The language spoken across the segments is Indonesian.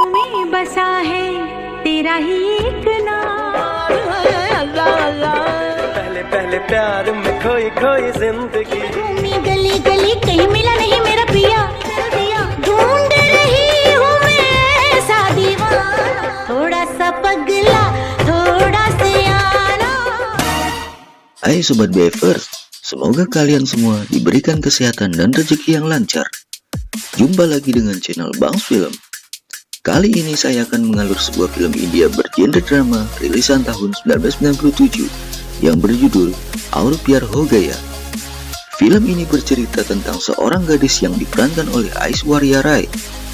में बसा है तेरा ही एक नाम। पहले पहले प्यार में खोई खोई जिंदगी, घूमी गली गली कहीं मिला नहीं मेरा पिया, ढूंढ रही हूँ मैं ऐसा दीवाना, थोड़ा सा पगला थोड़ा सियाना। Hai Sobat Bevers, semoga kalian semua diberikan kesehatan dan rezeki yang lancar. Jumpa lagi dengan channel Bangs Film. Kali ini saya akan mengalur sebuah film India bergenre drama rilisan tahun 1997 yang berjudul Aur Pyar Ho Gaya. Film ini bercerita tentang seorang gadis yang diperankan oleh Aishwarya Rai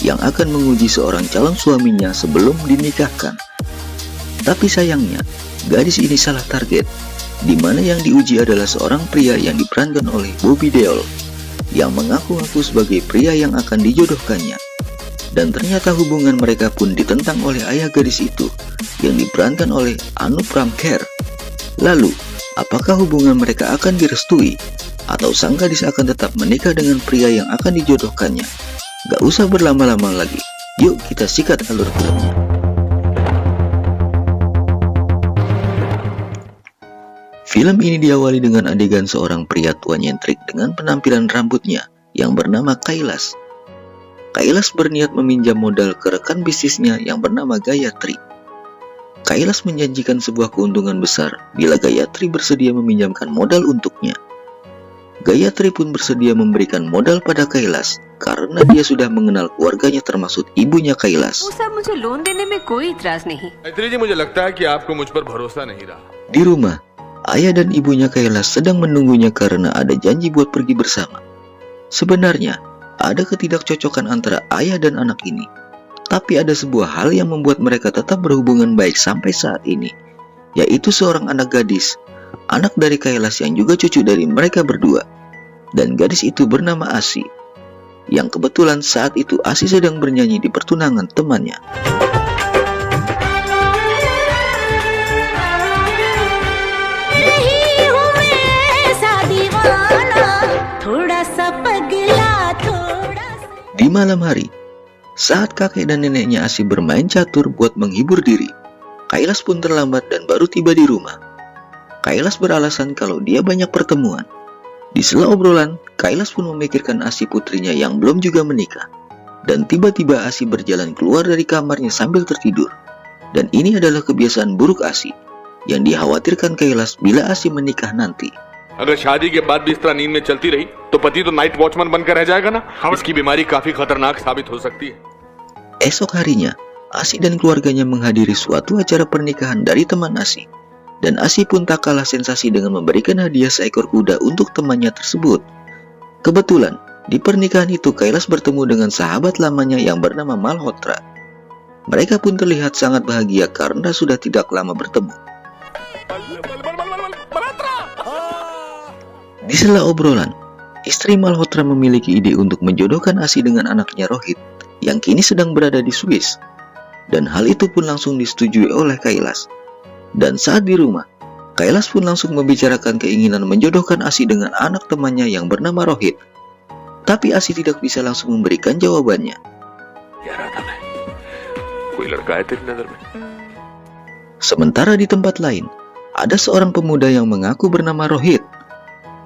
yang akan menguji seorang calon suaminya sebelum dinikahkan. Tapi sayangnya, gadis ini salah target, di mana yang diuji adalah seorang pria yang diperankan oleh Bobby Deol yang mengaku-ngaku sebagai pria yang akan dijodohkannya. Dan ternyata hubungan mereka pun ditentang oleh ayah gadis itu yang diperankan oleh Anupam Kher. Lalu, apakah hubungan mereka akan direstui atau sang gadis akan tetap menikah dengan pria yang akan dijodohkannya? Gak usah berlama-lama lagi, yuk kita sikat alur filmnya. Film ini diawali dengan adegan seorang pria tua nyentrik dengan penampilan rambutnya yang bernama Kailas. Kailas berniat meminjam modal ke rekan bisnisnya yang bernama Gayatri. Kailas menjanjikan sebuah keuntungan besar bila Gayatri bersedia meminjamkan modal untuknya. Gayatri pun bersedia memberikan modal pada Kailas karena dia sudah mengenal keluarganya termasuk ibunya Kailas. Di rumah, ayah dan ibunya Kailas sedang menunggunya karena ada janji buat pergi bersama. Sebenarnya, ada ketidakcocokan antara ayah dan anak ini. Tapi ada sebuah hal yang membuat mereka tetap berhubungan baik sampai saat ini, yaitu seorang anak gadis, anak dari Kailas yang juga cucu dari mereka berdua. Dan gadis itu bernama Asi, yang kebetulan saat itu Asi sedang bernyanyi di pertunangan temannya. Di malam hari, saat kakek dan neneknya Asi bermain catur buat menghibur diri, Kailas pun terlambat dan baru tiba di rumah. Kailas beralasan kalau dia banyak pertemuan. Di sela obrolan, Kailas pun memikirkan Asi putrinya yang belum juga menikah. Dan tiba-tiba Asi berjalan keluar dari kamarnya sambil tertidur. Dan ini adalah kebiasaan buruk Asi, yang dikhawatirkan Kailas bila Asi menikah nanti. अगर शादी के बाद भी इस तरह नींद में चलती रही तो पति तो नाइट वॉचमैन बनकर रह जाएगा ना। इसकी बीमारी काफी खतरनाक साबित हो सकती है। Esok harinya, Asi dan keluarganya menghadiri suatu acara pernikahan dari teman Asi. Dan Asi pun tak kalah sensasi dengan memberikan hadiah seekor kuda untuk temannya tersebut. Kebetulan, di pernikahan itu Kailas bertemu dengan sahabat lamanya yang bernama Malhotra. Mereka pun terlihat sangat bahagia karena sudah tidak lama bertemu. Di sela obrolan, istri Malhotra memiliki ide untuk menjodohkan Asi dengan anaknya Rohit yang kini sedang berada di Swiss. Dan hal itu pun langsung disetujui oleh Kailas. Dan saat di rumah, Kailas pun langsung membicarakan keinginan menjodohkan Asi dengan anak temannya yang bernama Rohit. Tapi Asi tidak bisa langsung memberikan jawabannya. Sementara di tempat lain, ada seorang pemuda yang mengaku bernama Rohit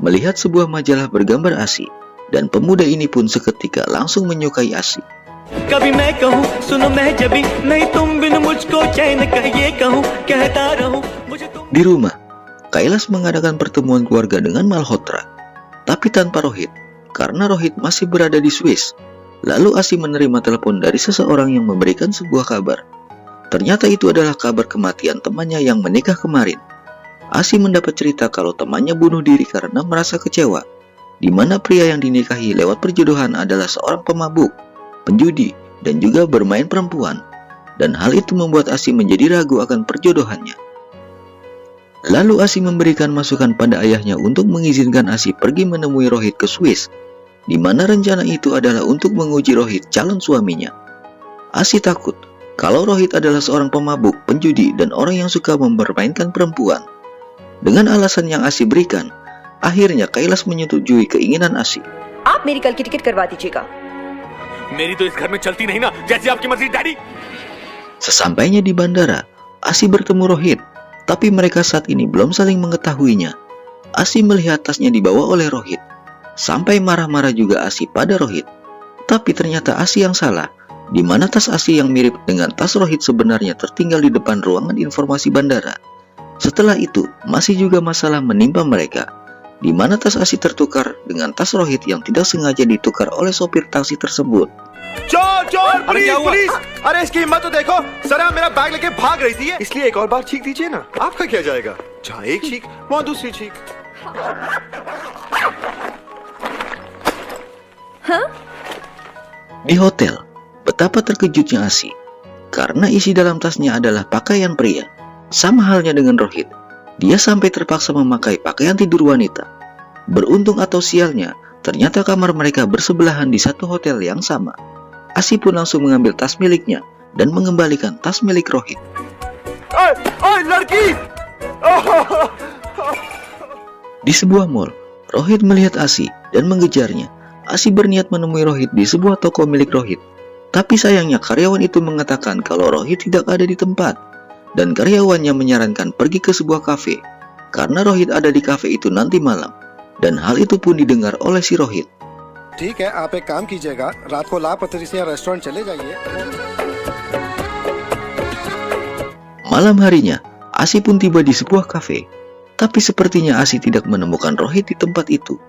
melihat sebuah majalah bergambar Asi, dan pemuda ini pun seketika langsung menyukai Asi. Di rumah, Kailas mengadakan pertemuan keluarga dengan Malhotra, tapi tanpa Rohit, karena Rohit masih berada di Swiss. Lalu Asi menerima telepon dari seseorang yang memberikan sebuah kabar. Ternyata itu adalah kabar kematian temannya yang menikah kemarin. Asi mendapat cerita kalau temannya bunuh diri karena merasa kecewa, di mana pria yang dinikahi lewat perjodohan adalah seorang pemabuk, penjudi, dan juga bermain perempuan. Dan hal itu membuat Asi menjadi ragu akan perjodohannya. Lalu Asi memberikan masukan pada ayahnya untuk mengizinkan Asi pergi menemui Rohit ke Swiss, di mana rencana itu adalah untuk menguji Rohit calon suaminya. Asi takut kalau Rohit adalah seorang pemabuk, penjudi, dan orang yang suka mempermainkan perempuan. Dengan alasan yang Asi berikan, akhirnya Kailas menyetujui keinginan Asi. आप मेरी कल की टिकट करवा दीजिएगा। मेरी तो इस घर में चलती नहीं ना, जैसी आपकी मर्जी daddy. Sesampainya di bandara, Asi bertemu Rohit, tapi mereka saat ini belum saling mengetahuinya. Asi melihat tasnya dibawa oleh Rohit. Sampai marah-marah juga Asi pada Rohit. Tapi ternyata Asi yang salah, di mana tas Asi yang mirip dengan tas Rohit sebenarnya tertinggal di depan ruangan informasi bandara. Setelah itu, masih juga masalah menimpa mereka, di mana tas Asi tertukar dengan tas Rohit yang tidak sengaja ditukar oleh sopir taksi tersebut. चोर चोर police police अरे इसकी हिम्मत तो देखो सर मेरा बैग लेके भाग रही थी इसलिए एक और बार छींक दीजिए ना आपका क्या जाएगा जहाँ एक छींक वहाँ दूसरी छींक Di hotel, betapa terkejutnya Asi karena isi dalam tasnya adalah pakaian pria. Sama halnya dengan Rohit, dia sampai terpaksa memakai pakaian tidur wanita. Beruntung atau sialnya, ternyata kamar mereka bersebelahan di satu hotel yang sama. Asi pun langsung mengambil tas miliknya dan mengembalikan tas milik Rohit. लड़की Di sebuah mall, Rohit melihat Asi dan mengejarnya. Asi berniat menemui Rohit di sebuah toko milik Rohit. Tapi sayangnya karyawan itu mengatakan kalau Rohit tidak ada di tempat. Dan karyawannya menyarankan pergi ke sebuah kafe, karena Rohit ada di kafe itu nanti malam. Dan hal itu pun didengar oleh si Rohit. ठीक है आप एक काम कीजिएगा रात को लापता से रेस्टोरेंट चले जाइए Malam harinya, Asi pun tiba di sebuah kafe. Tapi sepertinya Asi tidak menemukan Rohit di tempat itu.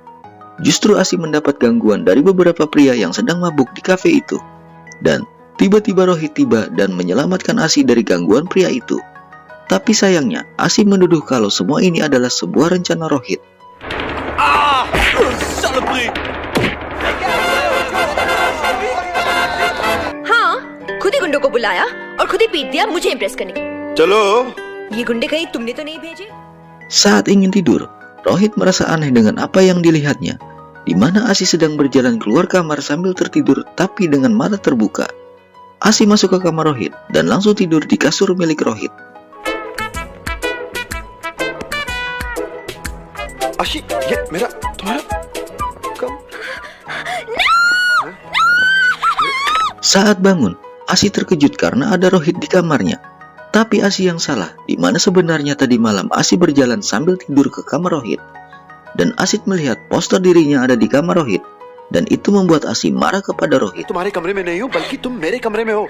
Justru Asi mendapat gangguan dari beberapa pria yang sedang mabuk di kafe itu. Dan tiba-tiba Rohit tiba dan menyelamatkan Asi dari gangguan pria itu. Tapi sayangnya, Asi menuduh kalau semua ini adalah sebuah rencana Rohit. हाँ, खुद ही गुंडों को बुलाया और खुद ही पीट दिया मुझे इम्प्रेस करने के। चलो ये गुंडे कहीं तुमने तो नहीं भेजे? Saat ingin tidur, Rohit merasa aneh dengan apa yang dilihatnya, di mana Asi sedang berjalan keluar kamar sambil tertidur tapi dengan mata terbuka. Asi masuk ke kamar Rohit dan langsung tidur di kasur milik Rohit. आशी ये मेरा तुम्हारा कम Saat bangun, Asi terkejut karena ada Rohit di kamarnya. Tapi Asi yang salah, di mana sebenarnya tadi malam Asi berjalan sambil tidur ke kamar Rohit. Dan Asi melihat poster dirinya ada di kamar Rohit. Dan itu membuat Asi marah kepada Rohit. तुम्हारे कमरे में नहीं हो बल्कि तुम मेरे कमरे में हो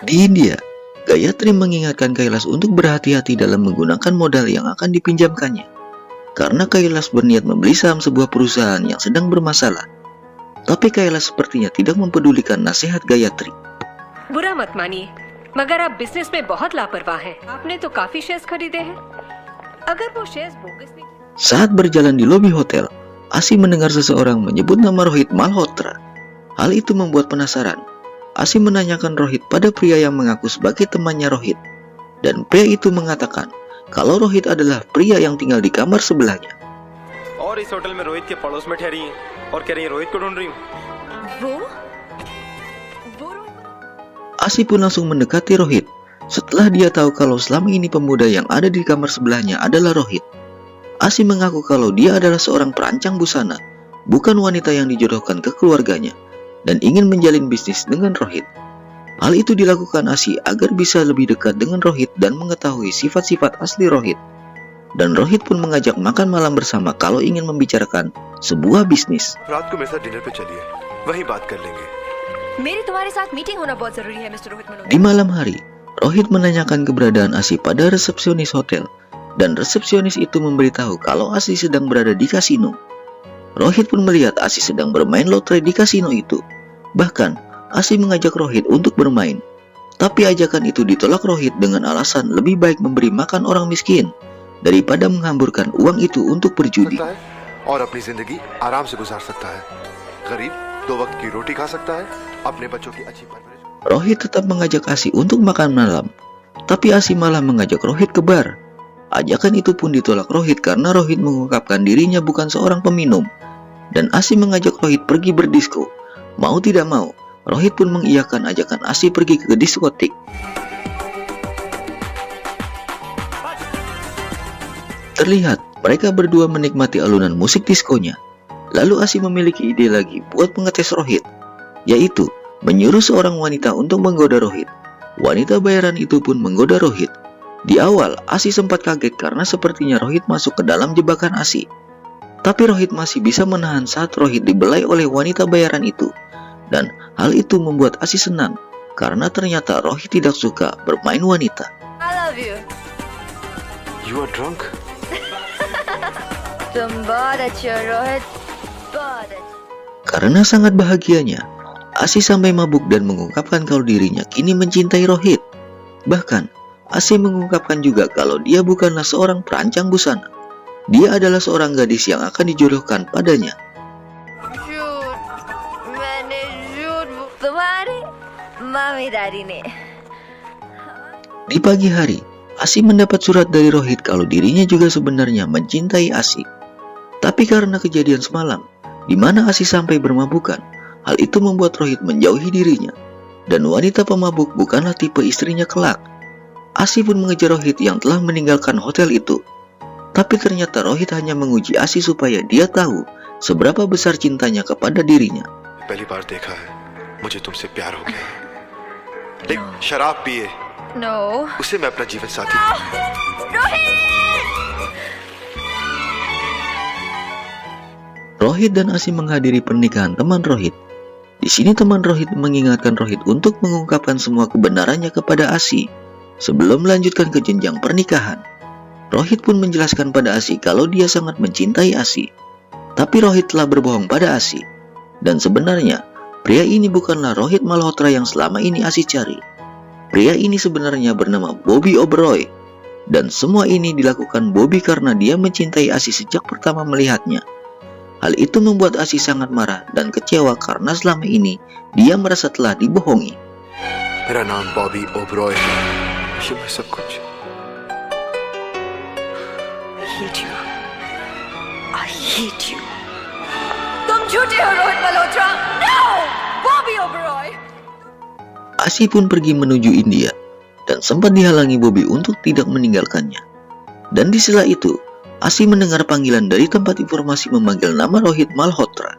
Di India, Gayatri mengingatkan Kailas untuk berhati-hati dalam menggunakan modal yang akan dipinjamkannya. Karena Kailas berniat membeli saham sebuah perusahaan yang sedang bermasalah. Tapi Kailas sepertinya tidak mempedulikan nasihat Gayatri. बुरा मत मानिए, मगर आप बिजनेस में बहुत लापरवाह हैं। आपने तो काफी शेयर्स खरीदे हैं। अगर वो शेयर्स बोगस निकले Saat berjalan di lobi hotel, Asi mendengar seseorang menyebut nama Rohit Malhotra. Hal itu membuat penasaran. Asi menanyakan Rohit pada pria yang mengaku sebagai temannya Rohit. Dan pria itu mengatakan kalau Rohit adalah pria yang tinggal di kamar sebelahnya. और इस होटल में रोहित के पड़ोस में ठहरी हैं और कह रही हैं रोहित को ढूंढ रही हूँ वो Asi pun langsung mendekati Rohit. Setelah dia tahu kalau selama ini pemuda yang ada di kamar sebelahnya adalah Rohit. Asi mengaku kalau dia adalah seorang perancang busana, bukan wanita yang dijodohkan ke keluarganya, dan ingin menjalin bisnis dengan Rohit. Hal itu dilakukan Asi agar bisa lebih dekat dengan Rohit dan mengetahui sifat-sifat asli Rohit. Dan Rohit pun mengajak makan malam bersama kalau ingin membicarakan sebuah bisnis. रात को मेरे साथ डिनर पे चलिए वहीं बात कर लेंगे मेरी तुम्हारे साथ मीटिंग होना बहुत जरूरी है mister Rohit Manoj. Di malam hari, Rohit menanyakan keberadaan Asi pada resepsionis hotel, dan resepsionis itu memberitahu kalau Asi sedang berada di kasino. Rohit pun melihat Asi sedang bermain lotre di kasino itu. Bahkan, Asi mengajak Rohit untuk bermain. Tapi ajakan itu ditolak Rohit dengan alasan lebih baik memberi makan orang miskin daripada menghamburkan uang itu untuk berjudi. सकता है और अपनी जिंदगी आराम से गुजार सकता है गरीब 2 वक्त की रोटी खा सकता है अपने बच्चों की अच्छी परवरिश Rohit tetap mengajak Asi untuk makan malam, tapi Asi malah mengajak Rohit ke bar. Ajakan itu pun ditolak Rohit karena Rohit mengungkapkan dirinya bukan seorang peminum. Dan Asi mengajak Rohit pergi berdisko. Mau tidak mau, Rohit pun mengiyakan ajakan Asi pergi ke diskotik. Terlihat mereka berdua menikmati alunan musik diskonya. Lalu Asi memiliki ide lagi buat mengetes Rohit, yaitu menyuruh seorang wanita untuk menggoda Rohit. Wanita bayaran itu pun menggoda Rohit. Di awal, Asi sempat kaget karena sepertinya Rohit masuk ke dalam jebakan Asi. Tapi Rohit masih bisa menahan saat Rohit dibelai oleh wanita bayaran itu. Dan hal itu membuat Asi senang karena ternyata Rohit tidak suka bermain wanita. I love you. You are drunk? तुम बहुत अच्छे हो रोहित, बहुत अच्छे. Karena sangat bahagianya, Asi sampai mabuk dan mengungkapkan kalau dirinya kini mencintai Rohit. Bahkan, Asi mengungkapkan juga kalau dia bukanlah seorang perancang busana. Dia adalah seorang gadis yang akan dijodohkan padanya. झूठ, मैंने झूठ तुम्हारे mummy daddy ने. Di pagi hari, Asi mendapat surat dari Rohit kalau dirinya juga sebenarnya mencintai Asi. Tapi karena kejadian semalam, di mana Asi sampai bermabukan, hal itu membuat Rohit menjauhi dirinya. Dan wanita pemabuk bukanlah tipe istrinya kelak. Asi pun mengejar Rohit yang telah meninggalkan hotel itu. Tapi ternyata Rohit hanya menguji Asi supaya dia tahu seberapa besar cintanya kepada dirinya. पहली बार देखा है, मुझे तुमसे प्यार हो गया है। एक शराब पिए, No. उसे मैं अपना जीवन साथी। Rohit dan Asi menghadiri pernikahan teman Rohit. Di sini teman Rohit mengingatkan Rohit untuk mengungkapkan semua kebenarannya kepada Asi sebelum melanjutkan ke jenjang pernikahan. Rohit pun menjelaskan pada Asi kalau dia sangat mencintai Asi. Tapi Rohit telah berbohong pada Asi. Dan sebenarnya, pria ini bukanlah Rohit Malhotra yang selama ini Asi cari. Pria ini sebenarnya bernama Bobby Oberoi. Dan semua ini dilakukan Bobby karena dia mencintai Asi sejak pertama melihatnya. Hal itu membuat Asi sangat marah dan kecewa karena selama ini dia merasa telah dibohongi. मेरा नाम बॉबी ओबरॉय है, ये मैं सब कुछ। hate you. I hate you. तुम झूठे हो रोहित Malhotra. No! Bobby Oberoi. Asi pun pergi menuju India dan sempat dihalangi Bobby untuk tidak meninggalkannya. Dan di sela itu, Asi mendengar panggilan dari tempat informasi memanggil nama Rohit Malhotra.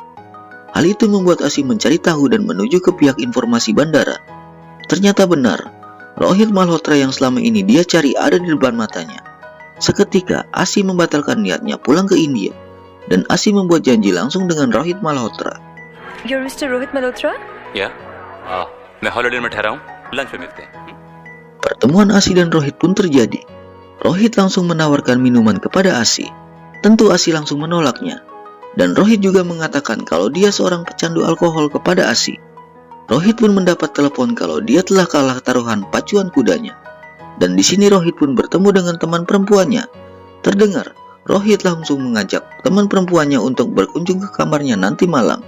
Hal itu membuat Asi mencari tahu dan menuju ke pihak informasi bandara. Ternyata benar, Rohit Malhotra yang selama ini dia cari ada di depan matanya. Seketika, Asi membatalkan niatnya pulang ke India, dan Asi membuat janji langsung dengan Rohit Malhotra. You're Mr. Rohit Malhotra? या मैं हॉलिडे में ठहरा हूँ लंच पे मिलते हैं Pertemuan Asi dan Rohit pun terjadi. Rohit langsung menawarkan minuman kepada Asi. Tentu Asi langsung menolaknya. Dan Rohit juga mengatakan kalau dia seorang pecandu alkohol kepada Asi. Rohit pun mendapat telepon kalau dia telah kalah taruhan pacuan kudanya. Dan di sini Rohit pun bertemu dengan teman perempuannya. Terdengar, Rohit langsung mengajak teman perempuannya untuk berkunjung ke kamarnya nanti malam.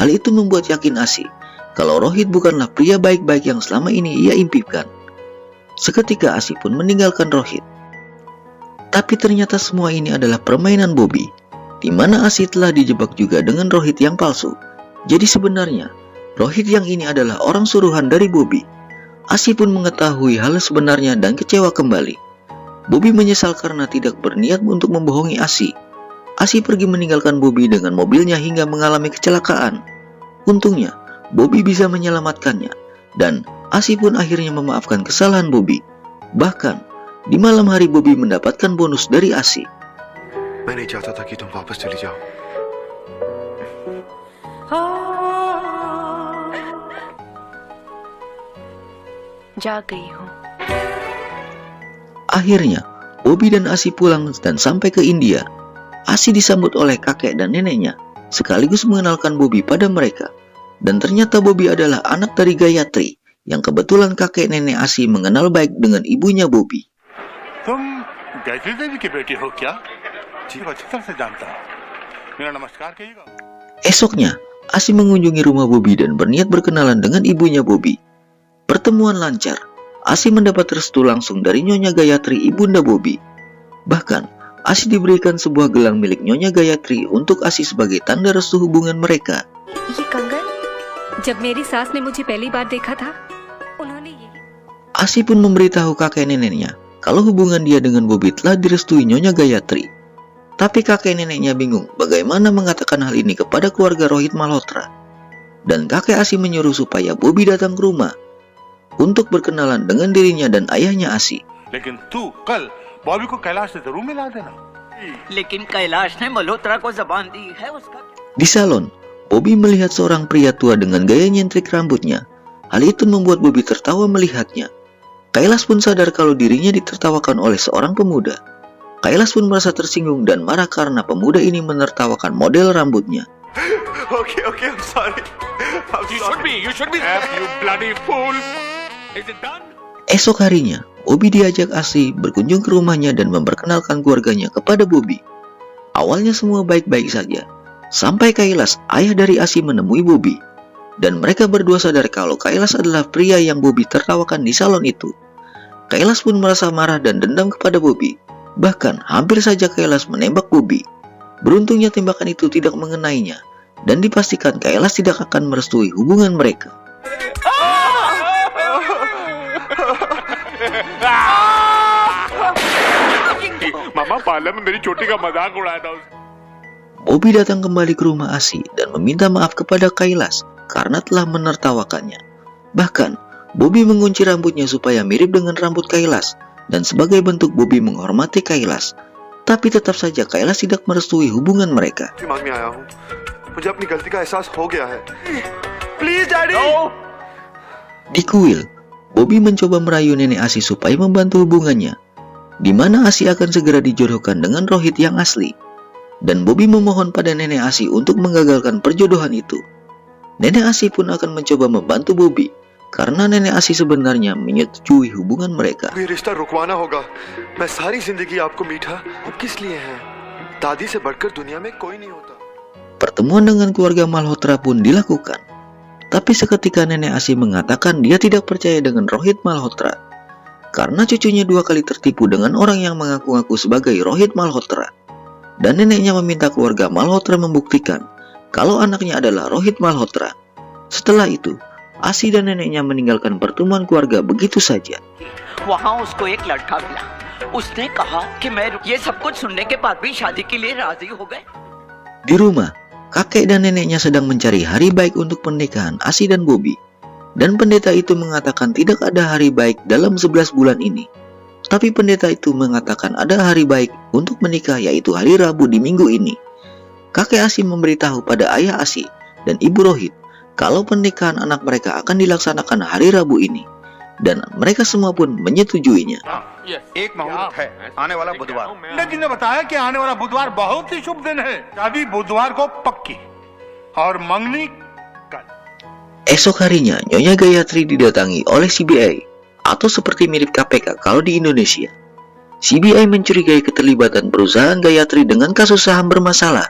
Hal itu membuat yakin Asi kalau Rohit bukanlah pria baik-baik yang selama ini ia impikan. Seketika Asi pun meninggalkan Rohit. Tapi ternyata semua ini adalah permainan Bobby, di mana Asi telah dijebak juga dengan Rohit yang palsu. Jadi sebenarnya, Rohit yang ini adalah orang suruhan dari Bobby. Asi pun mengetahui hal sebenarnya dan kecewa kembali. Bobby menyesal karena tidak berniat untuk membohongi Asi. Asi pergi meninggalkan Bobby dengan mobilnya hingga mengalami kecelakaan. Untungnya, Bobby bisa menyelamatkannya, dan Asi pun akhirnya memaafkan kesalahan Bobby. Bahkan, di malam hari Bobby mendapatkan bonus dari Asi. मैं नहीं चाहता था कि तुम वापस चली जाओ। जा गई हूँ. Akhirnya, Bobby dan Asi pulang dan sampai ke India. Asi disambut oleh kakek dan neneknya, sekaligus mengenalkan Bobby pada mereka. Dan ternyata Bobby adalah anak dari Gayatri, yang kebetulan kakek nenek Asi mengenal baik dengan ibunya Bobby. तुम गायत्री देवी की बेटी हो क्या? जी अच्छी तरह से जानता हूँ. मेरा नमस्कार कहिएगा. Esoknya, Asi mengunjungi rumah Bobby dan berniat berkenalan dengan ibunya Bobby. Pertemuan lancar. Asi mendapat restu langsung dari Nyonya Gayatri, ibunda Bobby. Bahkan, Asi diberikan sebuah gelang milik Nyonya Gayatri untuk Asi sebagai tanda restu hubungan mereka. ये कंगन? जब मेरी सास ने मुझे पहली बार देखा था, उन्होंने यही Asi pun memberitahu kakek neneknya kalau hubungan dia dengan Bobby telah direstui Nyonya Gayatri. Tapi kakek neneknya bingung bagaimana mengatakan hal ini kepada keluarga Rohit Malhotra. dan kakek Asi menyuruh supaya Bobby datang ke rumah untuk berkenalan dengan dirinya dan ayahnya Asi. लेकिन तू कल बॉबी को कैलाश से जरूर मिला देना। लेकिन कैलाश ने मल्होत्रा को जबान दी है उसका। Di salon, Bobby melihat seorang pria tua dengan gaya nyentrik rambutnya. Hal itu membuat Bobby tertawa melihatnya. Kailas pun sadar kalau dirinya ditertawakan oleh seorang pemuda. Kailas pun merasa tersinggung dan marah karena pemuda ini menertawakan model rambutnya. Okay, I'm sorry. You should be. You bloody fool. Is it done? Esok harinya, Bobby diajak Asi berkunjung ke rumahnya dan memperkenalkan keluarganya kepada Bobby. Awalnya semua baik-baik saja, sampai Kailas, ayah dari Asi, menemui Bobby. Dan mereka berdua sadar kalau Kailas adalah pria yang Bobby tertawakan di salon itu. Kailas pun merasa marah dan dendam kepada Bobby. Bahkan hampir saja Kailas menembak Bobby. Beruntungnya tembakan itu tidak mengenainya, dan dipastikan Kailas tidak akan merestui hubungan mereka. मामा पार्लर में मेरी चोटी का मजाक उड़ाया था। Bobby datang kembali ke rumah Asi dan meminta maaf kepada Kailas karena telah menertawakannya. Bahkan, Bobby mengunci rambutnya supaya mirip dengan rambut Kailas, dan sebagai bentuk Bobby menghormati Kailas. Tapi tetap saja Kailas tidak merestui hubungan mereka. दिमाग में आया हूँ मुझे अपनी गलती का एहसास हो गया है please daddy Di kuil, Bobby mencoba merayu nenek Asi supaya membantu hubungannya, di mana Asi akan segera dijodohkan dengan Rohit yang asli. Dan Bobby memohon pada nenek Asi untuk menggagalkan perjodohan itu. Nenek Asi pun akan mencoba membantu Bobby, karena nenek Asi sebenarnya menyetujui hubungan mereka. ये रिश्ता रुकवाना होगा मैं सारी जिंदगी आपको मीठा अब किस लिए है दादी से बढ़कर दुनिया में कोई नहीं होता Pertemuan dengan keluarga Malhotra pun dilakukan. Tapi seketika nenek Asi mengatakan dia tidak percaya dengan Rohit Malhotra, karena cucunya 2 kali tertipu dengan orang yang mengaku-ngaku sebagai Rohit Malhotra. Dan neneknya meminta keluarga Malhotra membuktikan kalau anaknya adalah Rohit Malhotra. Setelah itu, Asi dan neneknya meninggalkan pertemuan keluarga begitu saja. वहाँ उसको एक लड़का मिला। उसने कहा कि मैं ये सब कुछ सुनने के बाद भी शादी के लिए राजी हो गए। Di rumah, kakek dan neneknya sedang mencari hari baik untuk pernikahan Asi dan Bobby. Dan pendeta itu mengatakan tidak ada hari baik dalam 11 bulan ini. Tapi pendeta itu mengatakan ada hari baik untuk menikah, yaitu hari Rabu di minggu ini. Kakek Asi memberitahu pada ayah Asi dan ibu Rohit kalau pernikahan anak mereka akan dilaksanakan hari Rabu ini. Dan mereka semua pun menyetujuinya. एक मुहूर्त है आने वाला बुधवार लेकिन ने बताया कि आने वाला बुधवार बहुत ही शुभ दिन है शादी बुधवार को पक्की और मंगनी कल। Esok harinya, Nyonya Gayatri didatangi oleh CBI, atau seperti mirip KPK kalau di Indonesia. CBI mencurigai keterlibatan perusahaan Gayatri dengan kasus saham bermasalah,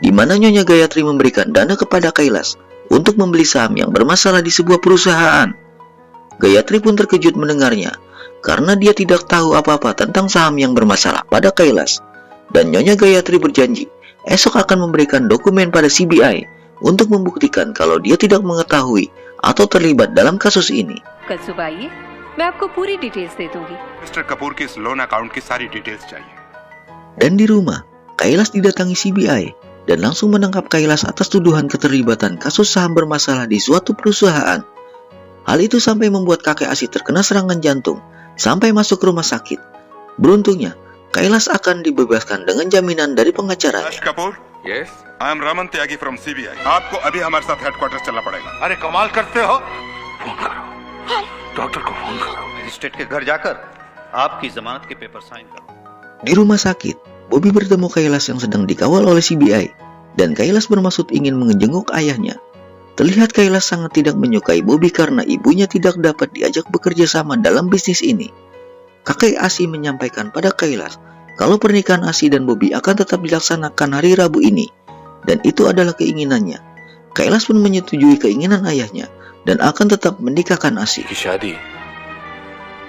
di mana Nyonya Gayatri memberikan dana kepada Kailas untuk membeli saham yang bermasalah di sebuah perusahaan. Gayatri pun terkejut mendengarnya, karena dia tidak tahu apa-apa tentang saham yang bermasalah pada Kailas. Dan Nyonya Gayatri berjanji esok akan memberikan dokumen pada CBI untuk membuktikan kalau dia tidak mengetahui atau terlibat dalam kasus ini. कल सुबह आइए, मैं आपको पूरी डिटेल्स दे दूंगी। मिस्टर कपूर की इस loan account की सारी डिटेल्स चाहिए। Dan di rumah, Kailas didatangi CBI dan langsung menangkap Kailas atas tuduhan keterlibatan kasus saham bermasalah di suatu perusahaan. Hal itu sampai membuat kakek Asi terkena serangan jantung sampai masuk rumah sakit. Beruntungnya, Kailas akan dibebaskan dengan jaminan dari pengacaranya. Kapoor Yes. I am Raman Tyagi from CBI आपको अभी हमारे साथ हेडक्वार्टर चलना पड़ेगा अरे कमाल करते हो फोन करो डॉक्टर को फोन करो मजिस्ट्रेट के घर जाकर आपकी जमानत के पेपर साइन करो। Di rumah sakit, Bobby bertemu Kailas yang sedang dikawal oleh CBI, dan Kailas bermaksud ingin menjenguk ayahnya. Terlihat Kailas sangat tidak menyukai Bobby karena ibunya tidak dapat diajak bekerja sama dalam bisnis ini. Kakek Asi menyampaikan pada Kailas kalau pernikahan Asi dan Bobby akan tetap dilaksanakan hari Rabu ini, dan itu adalah keinginannya. Kailas pun menyetujui keinginan ayahnya dan akan tetap menikahkan Asi. की शादी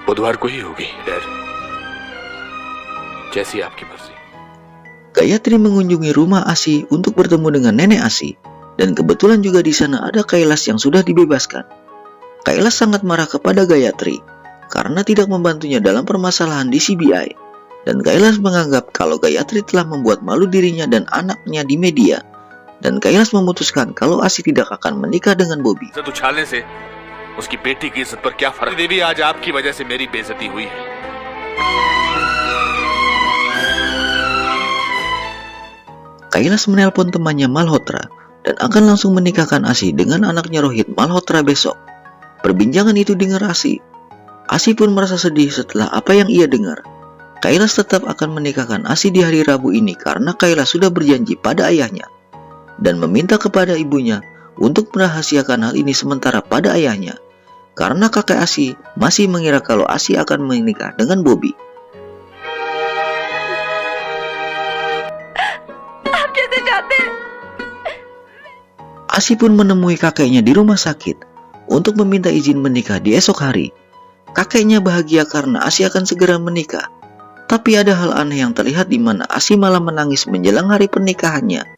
बुधवार को ही होगी डैड जैसी आपकी मर्जी। Gayatri mengunjungi rumah Asi untuk bertemu dengan nenek Asi, dan kebetulan juga di sana ada Kailas yang sudah dibebaskan. Kailas sangat marah kepada Gayatri karena tidak membantunya dalam permasalahan di CBI, dan Kailas menganggap kalau Gayatri telah membuat malu dirinya dan anaknya di media, dan Kailash memutuskan kalau Asi tidak akan menikah dengan Bobby. इज्जत उछालने से उसकी बेटी की इज्जत पर क्या फर्क? देवी, आज आपकी वजह से मेरी बेइज्जती हुई है। Kailash menelpon temannya Malhotra dan akan langsung menikahkan Asi dengan anaknya Rohit Malhotra besok. Perbincangan itu dengar Asi. Asi pun merasa sedih setelah apa yang ia dengar. Kailash tetap akan menikahkan Asi di hari Rabu ini karena Kailash sudah berjanji pada ayahnya dan meminta kepada ibunya untuk merahasiakan hal ini sementara pada ayahnya karena kakek Asi masih mengira kalau Asi akan menikah dengan Bobby. Asi pun menemui kakeknya di rumah sakit untuk meminta izin menikah di esok hari. Kakeknya bahagia karena Asi akan segera menikah. Tapi ada hal aneh yang terlihat di mana Asi malah menangis menjelang hari pernikahannya.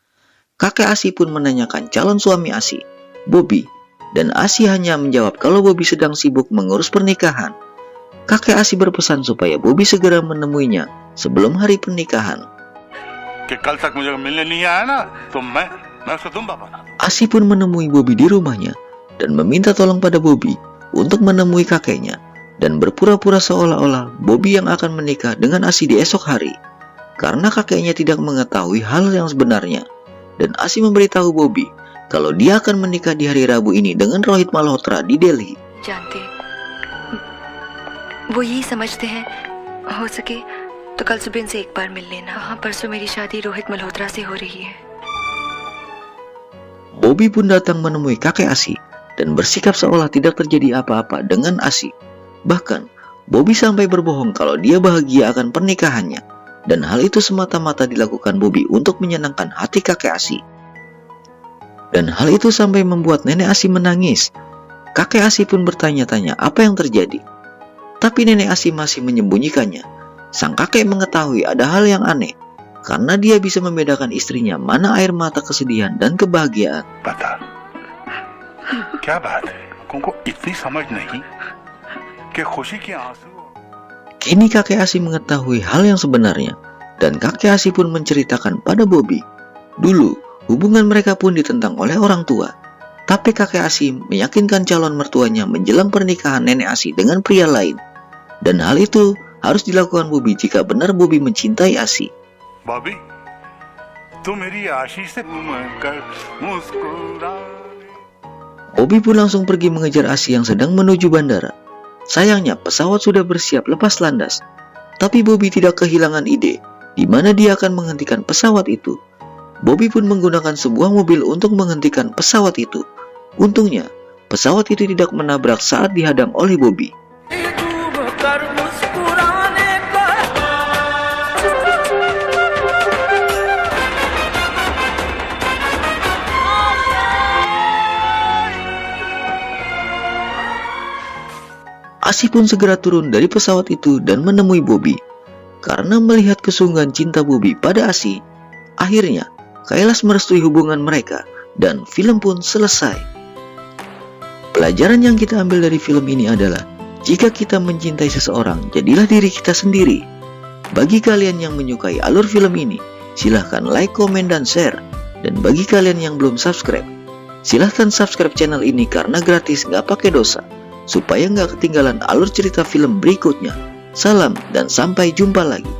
Kakek Asi pun menanyakan calon suami Asi, Bobby, dan Asi hanya menjawab kalau Bobby sedang sibuk mengurus pernikahan. Kakek Asi berpesan supaya Bobby segera menemuinya sebelum hari pernikahan. Asi pun menemui Bobby di rumahnya dan meminta tolong pada Bobby untuk menemui kakeknya dan berpura-pura seolah-olah Bobby yang akan menikah dengan Asi di esok hari karena kakeknya tidak mengetahui hal yang sebenarnya. Dan Asi memberitahu Bobby kalau dia akan menikah di hari Rabu ini dengan Rohit Malhotra di Delhi. जानते वो यही समझते हैं हो सके तो कल सुबह इनसे एक बार मिल लेना। हाँ, परसों मेरी शादी रोहित मल्होत्रा से हो रही है। Bobby pun datang menemui kakek Asi dan bersikap seolah tidak terjadi apa-apa dengan Asi. Bahkan Bobby sampai berbohong kalau dia bahagia akan pernikahannya. Dan hal itu semata-mata dilakukan Bobby untuk menyenangkan hati kakek Asi. Dan hal itu sampai membuat nenek Asi menangis. Kakek Asi pun bertanya-tanya apa yang terjadi. Tapi nenek Asi masih menyembunyikannya. Sang kakek mengetahui ada hal yang aneh karena dia bisa membedakan istrinya mana air mata kesedihan dan kebahagiaan. बता क्या बात है तुमको इतनी समझ नहीं कि खुशी के आंसू। Kini kakek Asi mengetahui hal yang sebenarnya dan kakek Asi pun menceritakan pada Bobby. Dulu hubungan mereka pun ditentang oleh orang tua. Tapi kakek Asi meyakinkan calon mertuanya menjelang pernikahan nenek Asi dengan pria lain. Dan hal itu harus dilakukan Bobby jika benar Bobby mencintai Asi. Bobby तू मेरी आशीष से कर मुस्कुरा। Bobby pun langsung pergi mengejar Asi yang sedang menuju bandara. Sayangnya pesawat sudah bersiap lepas landas. Tapi Bobby tidak kehilangan ide di mana dia akan menghentikan pesawat itu. Bobby pun menggunakan sebuah mobil untuk menghentikan pesawat itu. Untungnya pesawat itu tidak menabrak saat dihadang oleh Bobby. Asi pun segera turun dari pesawat itu dan menemui Bobby. Karena melihat kesungguhan cinta Bobby pada Asi, akhirnya Kailash merestui hubungan mereka dan film pun selesai. Pelajaran yang kita ambil dari film ini adalah jika kita mencintai seseorang, jadilah diri kita sendiri. Bagi kalian yang menyukai alur film ini, silahkan like, komen, dan share. Dan bagi kalian yang belum subscribe, silahkan subscribe channel ini karena gratis, nggak pakai dosa, supaya nggak ketinggalan alur cerita film berikutnya. Salam dan sampai jumpa lagi.